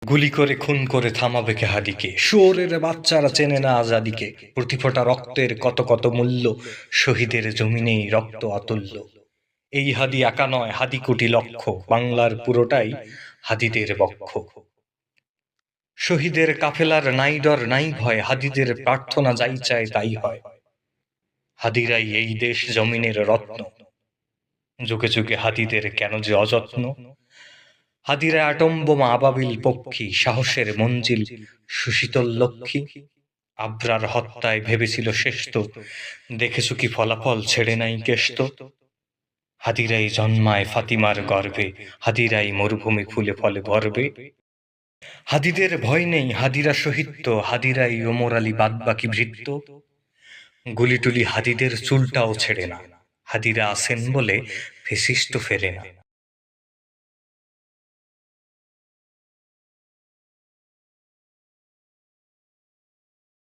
গুলি করে খুন করে থামাবে কে হাদিকে? শুয়োরের বাচ্চারা চেনে না আজাদিকে। প্রতিফোঁটা রক্তের কত কত মূল্য, শহীদের জমিনেই রক্ত অতুল্য। এই হাদি একা নয়, হাদি কোটি লক্ষ, বাংলার পুরোটাই হাদিদের বক্ষ। শহীদের কাফেলার নাই ডর নাই ভয়, হাদিদের প্রার্থনা যাই চায় তাই হয়। হাদিরাই এই দেশ জমিনের রত্ন, যুগে যুগে হাদিদের কেন যে অযত্ন। হাদিরা অ্যাটম বোমা আবাবিল পক্ষী, সাহসের মঞ্জিল সুশীতল লক্ষ্মী। আব্রার হত্যায় ভেবেছিল শেষত, দেখেছ কি ফলাফল ছেড়ে নাই কেষ্ট। হাদিরাই জন্মায় ফাতিমার গর্ভে, হাদিরাই মরুভূমি ফুলে ফলে ভরবে। হাদিদের ভয় নেই, হাদিরা শহীদ, হাদিরাই ওমর আলী বাদবাকি ভৃত্য। গুলিটুলি হাদিদের চুলটাও ছেড়ে না, হাদিরা আছেন বলে ফেসিস্ট ফেরে না।